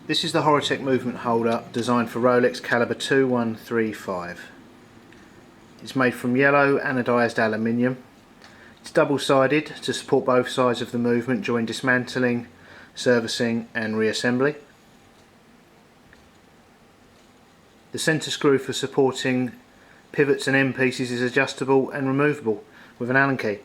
This is the Horotec movement holder designed for Rolex Calibre 2135. It's made from yellow anodised aluminium. It's double-sided to support both sides of the movement during dismantling, servicing and reassembly. The centre screw for supporting pivots and end pieces is adjustable and removable with an Allen key.